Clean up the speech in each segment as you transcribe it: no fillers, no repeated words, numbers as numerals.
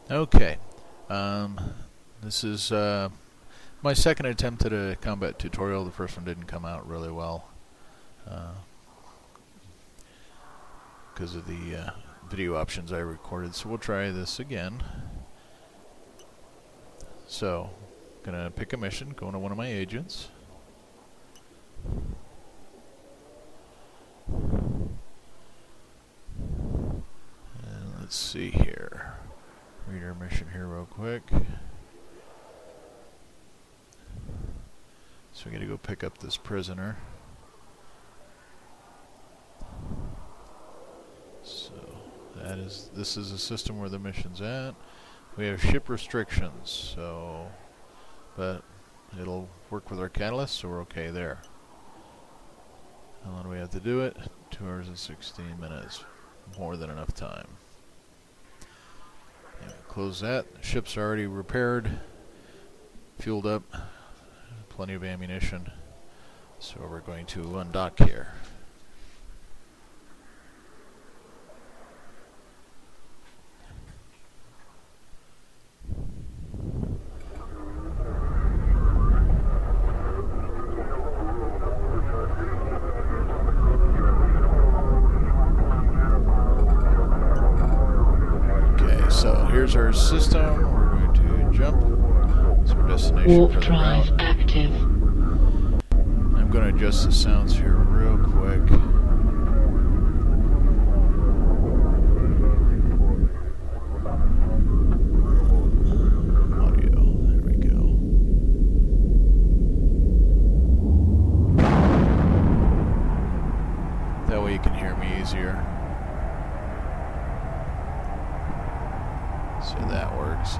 Okay, this is my second attempt at a combat tutorial. The first one didn't come out really well because of the video options I recorded, so we'll try this again. So, gonna pick a mission, going to one of my agents. And let's see here. Read our mission here real quick. So we gotta go pick up this prisoner. So this is a system where the mission's at. We have ship restrictions, so but it'll work with our catalyst, so we're okay there. How long do we have to do it? 2 hours and 16 minutes. More than enough time. Yeah, close that. Ship's already repaired, fueled up, plenty of ammunition. So we're going to undock here. Here's our system. We're going to jump. It's our destination Warp for the drive route. active. I'm going to adjust the sounds here real quick. Audio. There we go. That way you can hear me easier. So that works.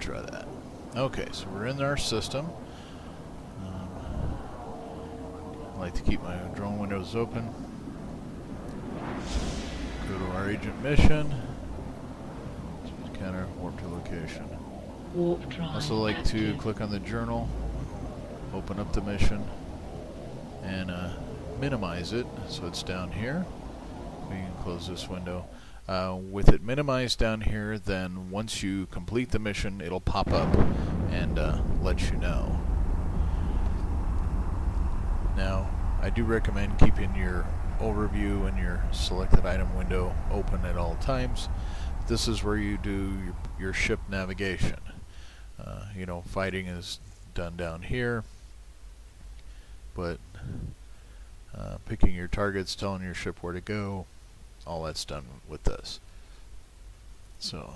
Try that. Okay, so we're in our system. I like to keep my drone windows open. Go to our agent mission. Counter warp to location. Warp drive Also like to active. click on the journal, open up the mission, and minimize it so it's down here. We can close this window. With it minimized down here, then once you complete the mission, it'll pop up and let you know. Now, I do recommend keeping your overview and your selected item window open at all times. This is where you do your ship navigation. You know, fighting is done down here, but picking your targets, telling your ship where to go, all that's done with this. So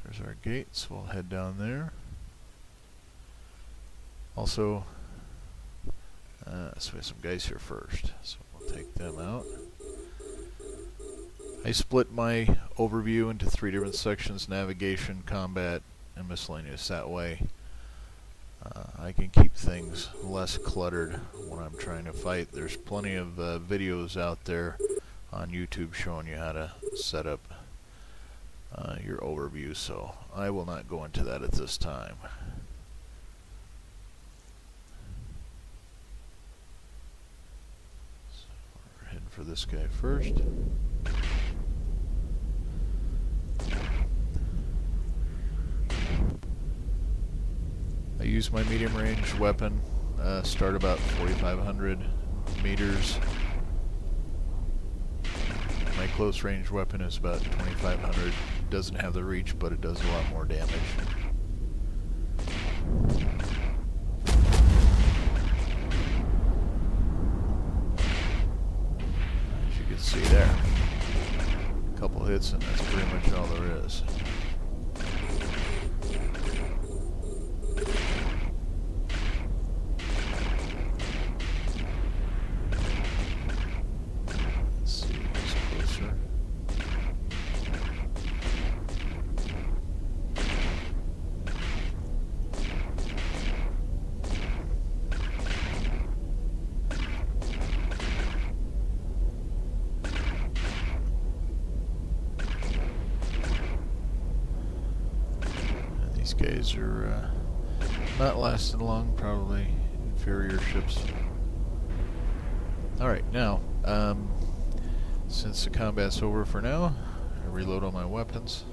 there's our gates. We'll head down there. Also, so we have some guys here first, so we'll take them out. I split my overview into 3 different sections: navigation, combat, and miscellaneous. That way I can keep things less cluttered when I'm trying to fight. There's plenty of videos out there on YouTube showing you how to set up your overview, so I will not go into that at this time. So we're heading for this guy first. I use my medium range weapon, start about 4,500 meters. My close range weapon is about 2,500. Doesn't have the reach, but it does a lot more damage. As you can see there, a couple hits and that's pretty much all there is. guys are not lasting long, probably inferior ships. Alright, now, since the combat's over for now, I reload all my weapons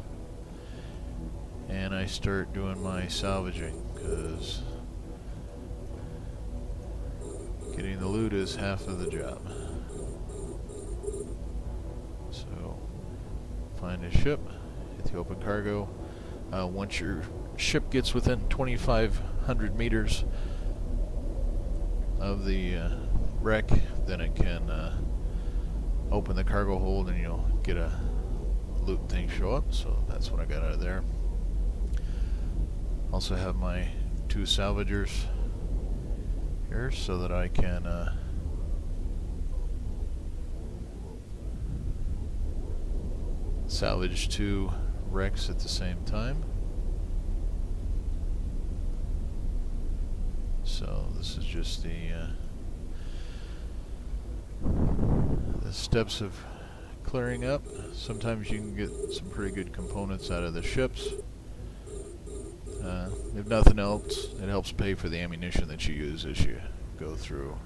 and I start doing my salvaging, because getting the loot is half of the job. So, find a ship, hit the open cargo. Once your ship gets within 2,500 meters of the wreck, then it can open the cargo hold and you'll get a loot thing show up. So that's what I got out of there. Also have my 2 salvagers here so that I can salvage 2 wrecks at the same time. So this is just the steps of clearing up. Sometimes you can get some pretty good components out of the ships. If nothing else, it helps pay for the ammunition that you use as you go through.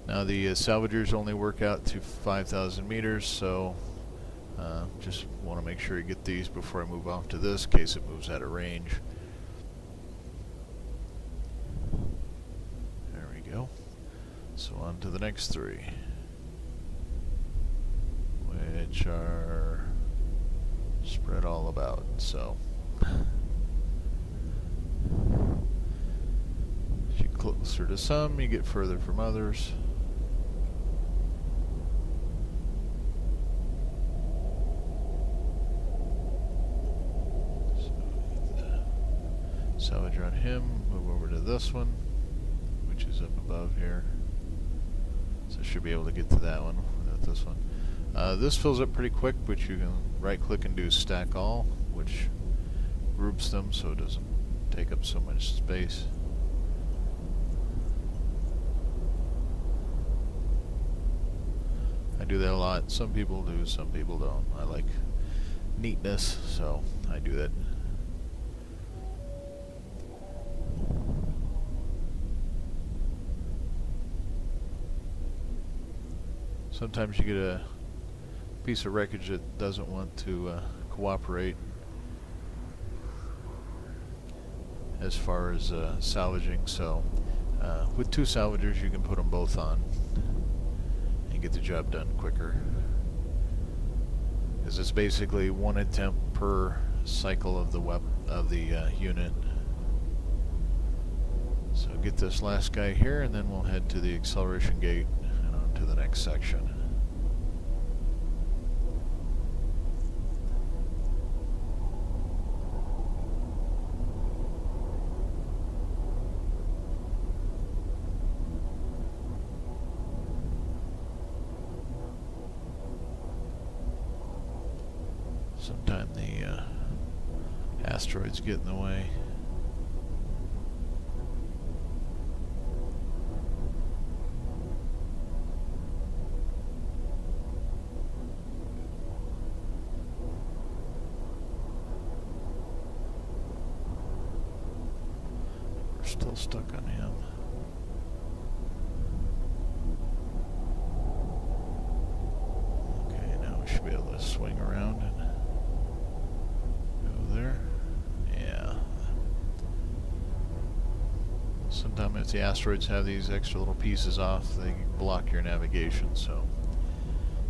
Now the salvagers only work out to 5,000 meters, so just want to make sure you get these before I move off to this, in case it moves out of range. There we go. So on to the next 3, which are spread all about. So as you get closer to some, you get further from others. Salvage on him, move over to this one, which is up above here. So I should be able to get to that one without this one. This fills up pretty quick, but you can right click and do stack all, which groups them so it doesn't take up so much space. I do that a lot. Some people do, some people don't. I like neatness, so I do that. Sometimes you get a piece of wreckage that doesn't want to cooperate as far as salvaging, so with 2 salvagers you can put them both on and get the job done quicker, because it's basically 1 attempt per cycle of the unit. So get this last guy here and then we'll head to the acceleration gate and on to the next section. Sometime the asteroids get in the way. We're still stuck on him. Okay, now we should be able to swing around and there. Yeah. Sometimes if the asteroids have these extra little pieces off, they block your navigation, so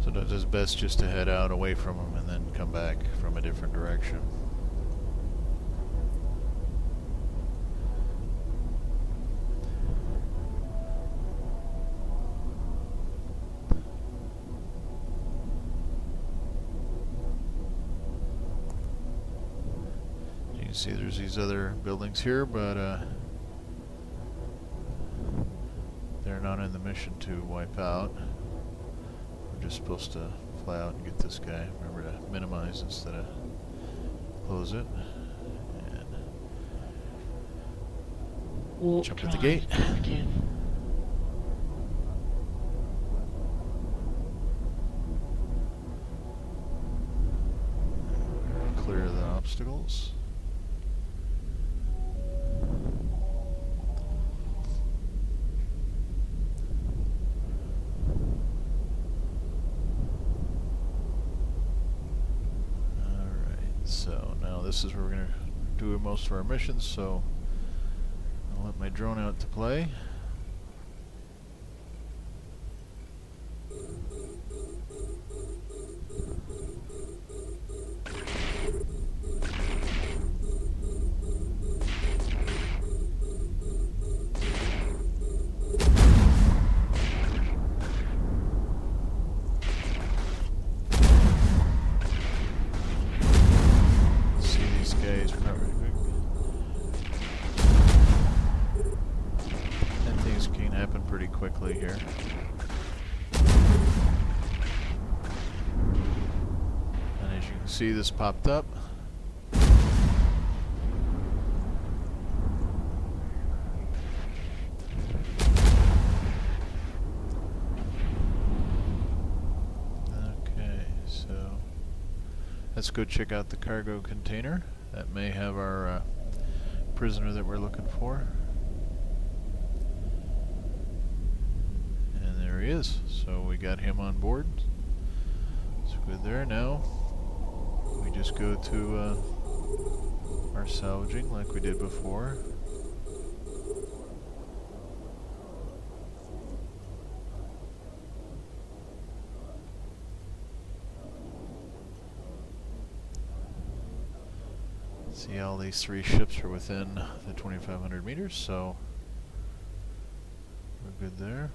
it's best just to head out away from them and then come back from a different direction. You see there's these other buildings here, but they're not in the mission to wipe out. We're just supposed to fly out and get this guy. Remember to minimize instead of close it. And jump at the gate. Clear the this is where we're going to do most of our missions, so I'll let my drone out to play. Quickly here. And as you can see, this popped up. Okay, so let's go check out the cargo container. That may have our prisoner that we're looking for. There he is. So we got him on board. So good there. Now we just go to our salvaging like we did before. See, all these 3 ships are within the 2,500 meters, so we're good there.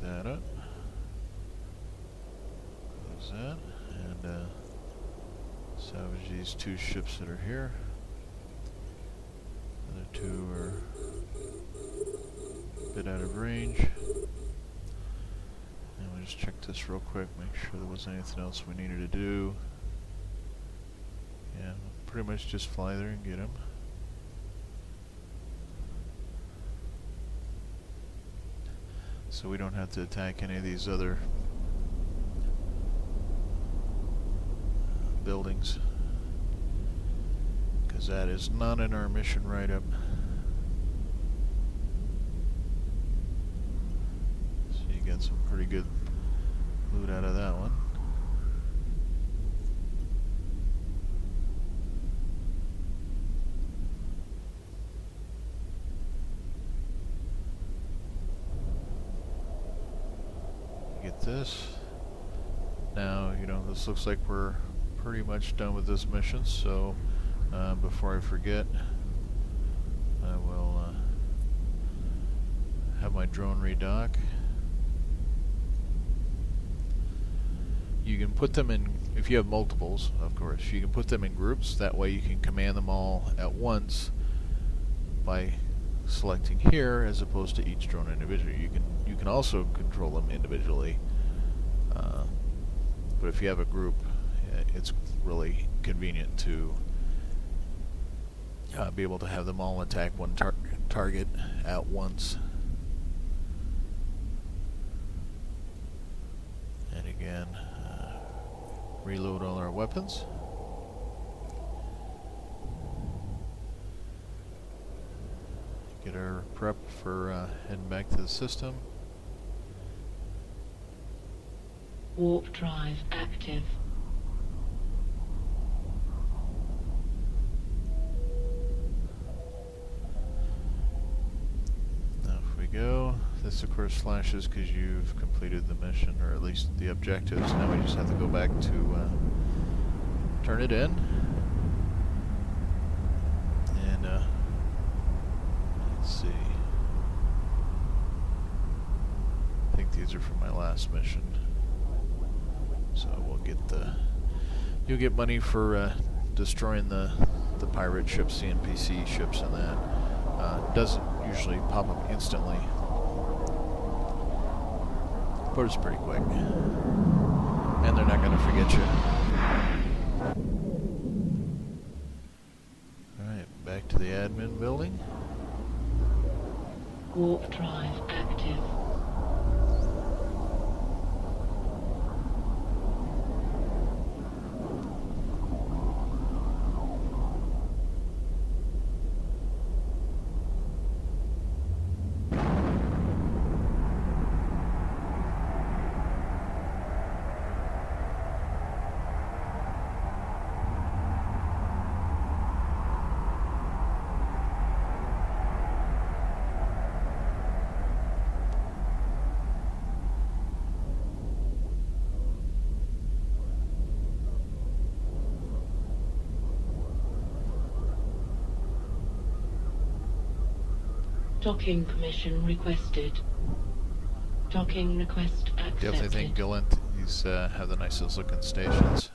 That up. Close that. And salvage these 2 ships that are here. The other 2 are a bit out of range. And we'll just check this real quick, make sure there wasn't anything else we needed to do. Yeah, pretty much just fly there and get them. So we don't have to attack any of these other buildings, because that is not in our mission write-up. So you get some pretty good loot out of that one. Get this. Now, you know, this looks like we're pretty much done with this mission, so before I forget, I will have my drone redock. You can put them in, if you have multiples, of course, you can put them in groups. That way you can command them all at once by selecting here as opposed to each drone individually. You can also control them individually, but if you have a group, it's really convenient to be able to have them all attack one target at once. And again, reload all our weapons. Get our prep for heading back to the system. Warp drive active. Now if we go, this of course flashes because you've completed the mission, or at least the objectives. Now we just have to go back to turn it in. And let's see. I think these are from my last mission. So we'll get you'll get money for destroying the pirate ships, the NPC ships, and that. Doesn't usually pop up instantly, but it's pretty quick, and they're not going to forget you. Alright, back to the admin building. Warp drive active. Docking permission requested. Docking request accepted. Definitely think Galent, these have the nicest looking stations.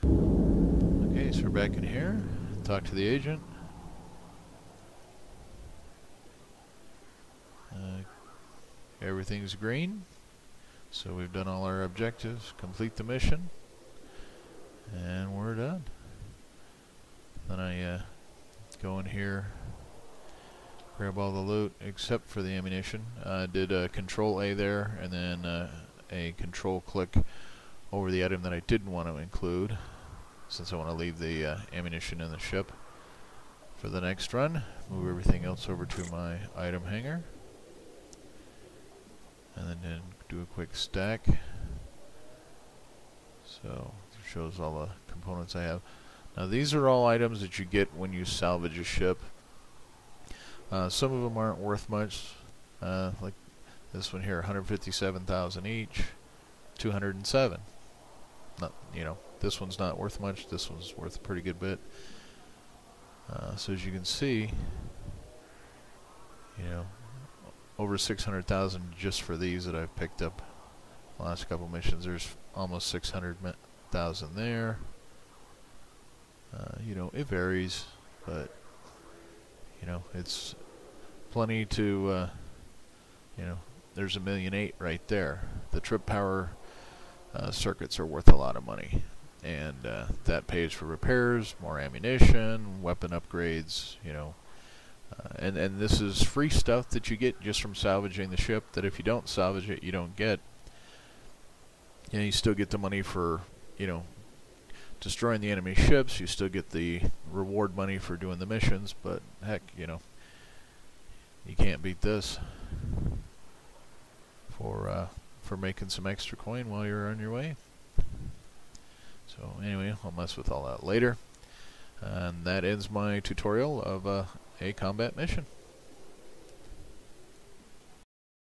Okay, so we're back in here. Talk to the agent. Everything's green. So we've done all our objectives. Complete the mission. And we're done. Then I go in here, grab all the loot except for the ammunition. Did Control A there, and then a Control click over the item that I didn't want to include, since I want to leave the ammunition in the ship for the next run. Move everything else over to my item hanger, and then do a quick stack. So it shows all the components I have. Now these are all items that you get when you salvage a ship. Some of them aren't worth much, like this one here, 157,000 each, 207. Not, you know, this one's not worth much. This one's worth a pretty good bit. So as you can see, you know, over 600,000 just for these that I've picked up the last couple missions. There's almost 600,000 there. You know, it varies, but you know, it's plenty to, you know, there's 1.8 million right there. The trip power circuits are worth a lot of money, and that pays for repairs, more ammunition, weapon upgrades, you know, and this is free stuff that you get just from salvaging the ship, that if you don't salvage it, you don't get. You know, you still get the money for, you know, destroying the enemy ships. You still get the reward money for doing the missions, but heck, you know, you can't beat this for making some extra coin while you're on your way. So anyway, I'll mess with all that later, and that ends my tutorial of a combat mission.